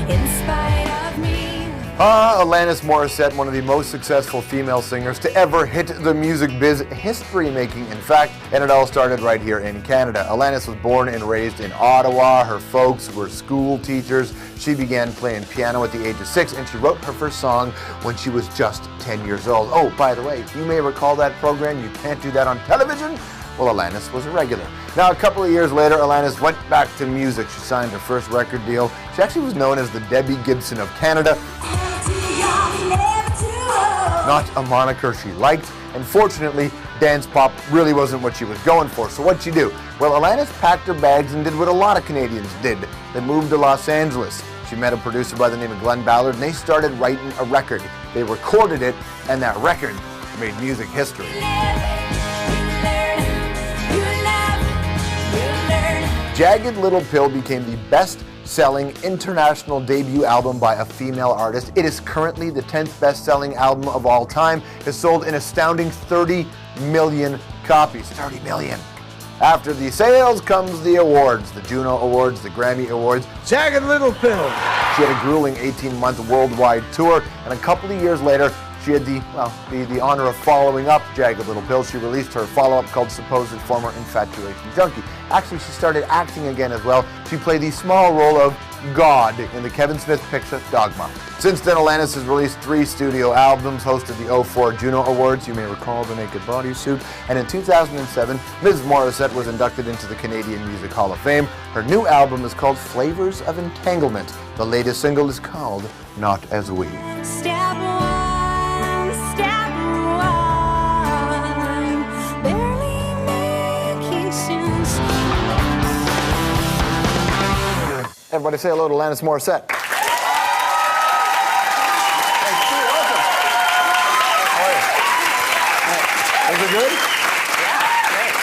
in spite of me. Alanis Morissette, one of the most successful female singers to ever hit the music biz, history-making in fact, and it all started right here in Canada. Alanis was born and raised in Ottawa. Her folks were school teachers. She began playing piano at the age of 6, and she wrote her first song when she was just 10 years old. Oh, by the way, you may recall that program, You Can't Do That on Television? Well, Alanis was a regular. Now, a couple of years later, Alanis went back to music. She signed her first record deal. She actually was known as the Debbie Gibson of Canada. Not a moniker she liked, and fortunately, dance pop really wasn't what she was going for. So what'd she do? Well, Alanis packed her bags and did what a lot of Canadians did. They moved to Los Angeles. She met a producer by the name of Glenn Ballard, and they started writing a record. They recorded it, and that record made music history. Jagged Little Pill became the best-selling international debut album by a female artist. It is currently the 10th best-selling album of all time. It's sold an astounding 30 million copies. 30 million. After the sales comes the awards, the Juno Awards, the Grammy Awards. Jagged Little Pill. She had a grueling 18-month worldwide tour, and a couple of years later, she had the honor of following up Jagged Little Pill. She released her follow-up called Supposed Former Infatuation Junkie. Actually, she started acting again as well. She played the small role of God in the Kevin Smith picture Dogma. Since then, Alanis has released 3 studio albums, hosted the 04 Juno Awards, you may recall the Naked Bodysuit, and in 2007, Ms. Morissette was inducted into the Canadian Music Hall of Fame. Her new album is called Flavors of Entanglement. The latest single is called Not As We. Step one, barely making sense. Everybody say hello to Alanis Morissette. Was it good? Yeah, great.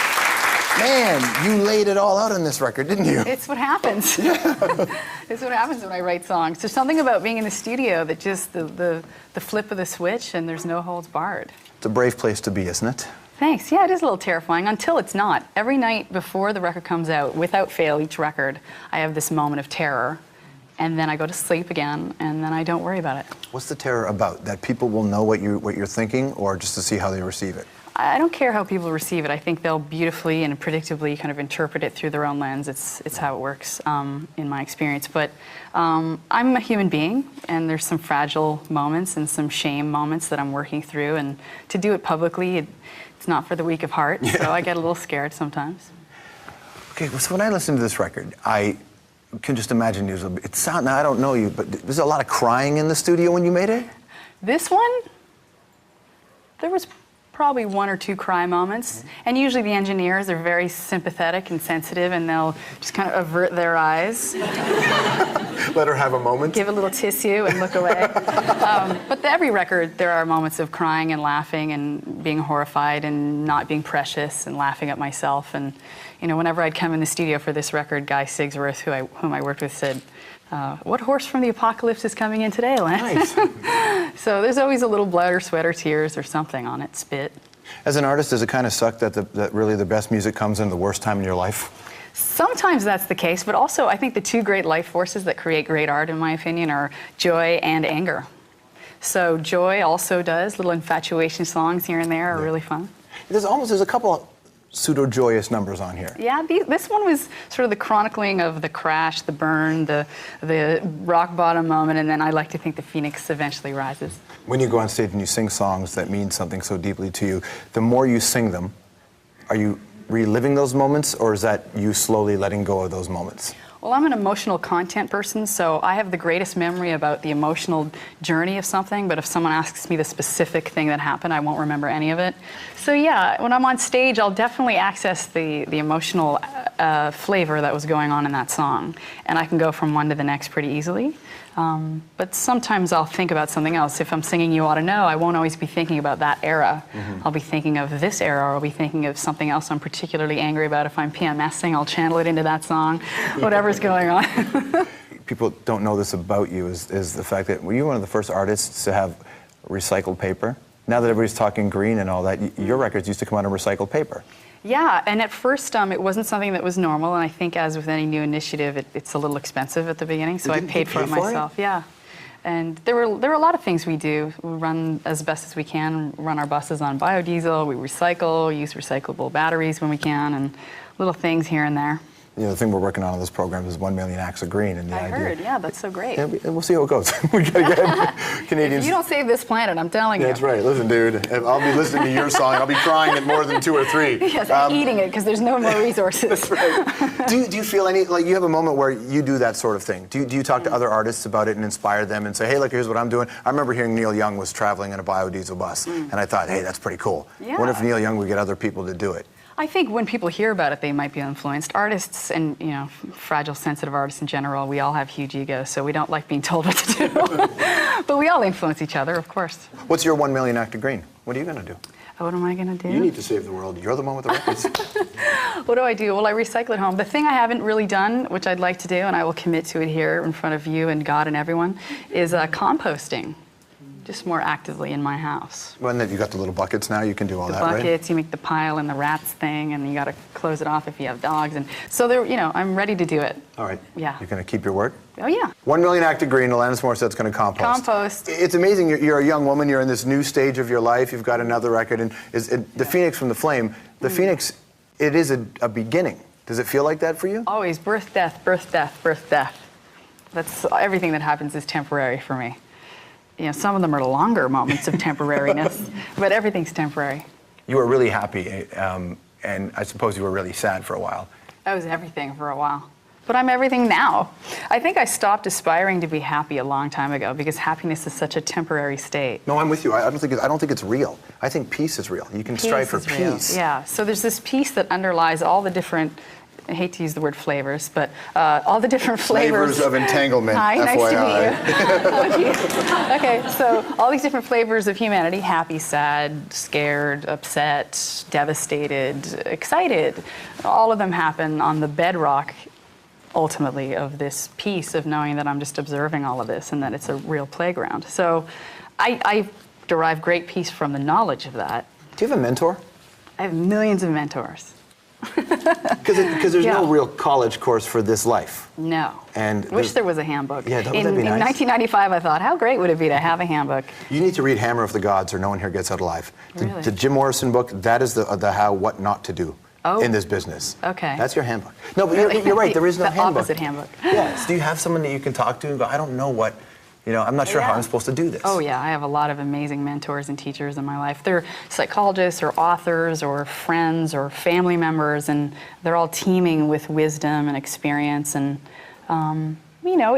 Man, you laid it all out on this record, didn't you? It's what happens. It's what happens when I write songs. There's something about being in the studio that just the flip of the switch and there's no holds barred. It's a brave place to be, isn't it? Thanks. Yeah, it is a little terrifying until it's not. Every night before the record comes out, without fail, each record, I have this moment of terror. And then I go to sleep again, and then I don't worry about it. What's the terror about? That people will know what you're thinking, or just to see how they receive it? I don't care how people receive it. I think they'll beautifully and predictably kind of interpret it through their own lens. It's how it works in my experience. But I'm a human being, and there's some fragile moments and some shame moments that I'm working through. And to do it publicly, it's not for the weak of heart. Yeah. So I get a little scared sometimes. Okay, so when I listen to this record, I can just imagine now I don't know you, but there's a lot of crying in the studio when you made it? This one, there was probably 1 or 2 cry moments. And usually the engineers are very sympathetic and sensitive, and they'll just kind of avert their eyes. Let her have a moment. Give a little tissue and look away. But every record, there are moments of crying and laughing and being horrified and not being precious and laughing at myself. And you know, whenever I'd come in the studio for this record, Guy Sigsworth, whom I worked with, said, what horse from the apocalypse is coming in today, Lance? Nice. So there's always a little blood or sweat or tears or something on it, spit. As an artist, does it kind of suck that really the best music comes in the worst time in your life? Sometimes that's the case, but also I think the 2 great life forces that create great art, in my opinion, are joy and anger. So joy also does. Little infatuation songs here and there are really fun. There's a couple pseudo-joyous numbers on here. Yeah, this one was sort of the chronicling of the crash, the burn, the rock bottom moment, and then I like to think the phoenix eventually rises. When you go on stage and you sing songs that mean something so deeply to you, the more you sing them, are you reliving those moments, or is that you slowly letting go of those moments? Well, I'm an emotional content person, so I have the greatest memory about the emotional journey of something, but if someone asks me the specific thing that happened, I won't remember any of it. So yeah, when I'm on stage, I'll definitely access the emotional flavor that was going on in that song, and I can go from one to the next pretty easily. But sometimes I'll think about something else. If I'm singing You Ought to Know, I won't always be thinking about that era. Mm-hmm. I'll be thinking of this era, or I'll be thinking of something else I'm particularly angry about. If I'm PMSing, I'll channel it into that song, whatever's going on. People don't know this about you, is the fact that were you one of the first artists to have recycled paper? Now that everybody's talking green and all that, your records used to come out of recycled paper. Yeah, and at first it wasn't something that was normal, and I think as with any new initiative, it's a little expensive at the beginning, so I paid for it myself. Yeah. And there were a lot of things we do. We run as best as we can, run our buses on biodiesel, we recycle, use recyclable batteries when we can, and little things here and there. You know, the thing we're working on this program is 1 million acts of green, and the I idea. heard, yeah, that's so great. And we'll see how it goes. We gotta get Canadians. If you don't save this planet, I'm telling you. That's right. Listen, dude, I'll be listening to your song. I'll be crying at more than 2 or 3. Yes, I'm eating it because there's no more resources. That's right. Do you feel like you have a moment where you do that sort of thing? Do you talk to other artists about it and inspire them and say, hey, look, here's what I'm doing? I remember hearing Neil Young was traveling in a biodiesel bus, and I thought, hey, that's pretty cool. Yeah. What if Neil Young would get other people to do it? I think when people hear about it, they might be influenced. Artists and, fragile, sensitive artists in general, we all have huge egos, so we don't like being told what to do. But we all influence each other, of course. What's your 1 million act of green? What are you going to do? What am I going to do? You need to save the world. You're the one with the records. What do I do? Well, I recycle at home. The thing I haven't really done, which I'd like to do, and I will commit to it here in front of you and God and everyone, is composting. Just more actively in my house. Well, and you got the little buckets now, you can do all that, right? The buckets, you make the pile and the rats thing, and you got to close it off if you have dogs. And so there, I'm ready to do it. All right. Yeah. You're going to keep your word? Oh, yeah. 1 million act of green, Alanis Morissette's going to compost. Compost. It's amazing. You're a young woman. You're in this new stage of your life. You've got another record. And the Phoenix from the Flame, the Phoenix, it is a beginning. Does it feel like that for you? Always birth, death, birth, death, birth, death. That's everything that happens is temporary for me. Some of them are longer moments of temporariness, but everything's temporary. You were really happy, and I suppose you were really sad for a while. I was everything for a while. But I'm everything now. I think I stopped aspiring to be happy a long time ago because happiness is such a temporary state. No, I'm with you. I don't think it's real. I think peace is real. You can strive for peace. Yeah. So there's this peace that underlies all the different, I hate to use the word flavors, but all the different flavors. Flavors of entanglement. Hi, FYI. Nice to meet you. Okay, so all these different flavors of humanity: happy, sad, scared, upset, devastated, excited. All of them happen on the bedrock, ultimately, of this peace of knowing that I'm just observing all of this and that it's a real playground. So I derive great peace from the knowledge of that. Do you have a mentor? I have millions of mentors. Because there's no real college course for this life. No. And wish there was a handbook. Yeah, that'd be nice. In 1995, I thought, how great would it be to have a handbook? You need to read Hammer of the Gods or No One Here Gets Out Alive. Really? The Jim Morrison book, that is the how, what not to do in this business. Okay. That's your handbook. No, but you're right, there is no the handbook. Opposite handbook. Yes. Do you have someone that you can talk to and go, I don't know what, I'm not sure how I'm supposed to do this? Oh, yeah. I have a lot of amazing mentors and teachers in my life. They're psychologists or authors or friends or family members, and they're all teeming with wisdom and experience. And,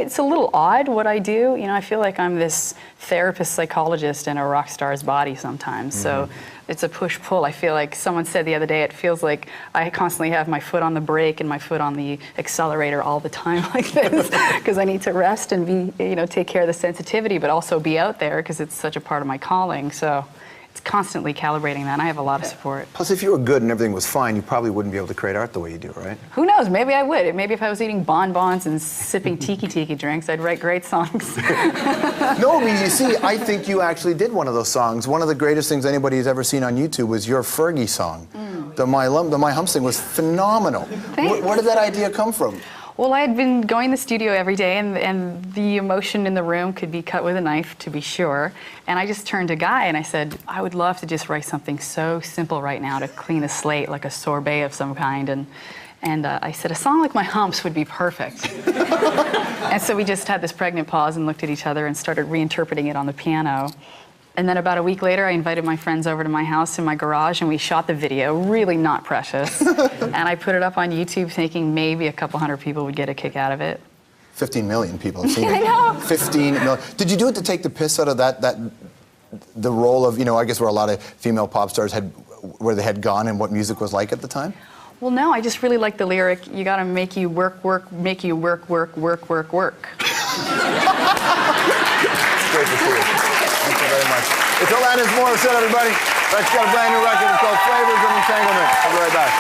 it's a little odd what I do. I feel like I'm this therapist psychologist in a rock star's body sometimes. So it's a push-pull. I feel like someone said the other day, it feels like I constantly have my foot on the brake and my foot on the accelerator all the time like this because I need to rest and be, take care of the sensitivity, but also be out there because it's such a part of my calling. So it's constantly calibrating that, and I have a lot of support. Plus, if you were good and everything was fine, you probably wouldn't be able to create art the way you do, right? Who knows? Maybe I would. Maybe if I was eating bonbons and sipping tiki drinks, I'd write great songs. No, you see, I think you actually did one of those songs. One of the greatest things anybody has ever seen on YouTube was your Fergie song. The My Humps thing was phenomenal. Where did that idea come from? Well, I had been going to the studio every day, and the emotion in the room could be cut with a knife, to be sure. And I just turned to Guy and I said, I would love to just write something so simple right now to clean a slate, like a sorbet of some kind. And I said, a song like My Humps would be perfect. And so we just had this pregnant pause and looked at each other and started reinterpreting it on the piano. And then about a week later, I invited my friends over to my house in my garage, and we shot the video, really not precious. And I put it up on YouTube thinking maybe a couple hundred people would get a kick out of it. 15 million people have seen it. I know. 15 million. Did you do it to take the piss out of the role of, I guess where a lot of female pop stars where they had gone and what music was like at the time? Well, no, I just really like the lyric, you gotta make you work, make you work. It's great to see you. Thank you very much. It's Alanis Morissette, everybody. She's got a brand new record. It's called Flavors of Entanglement. I'll be right back.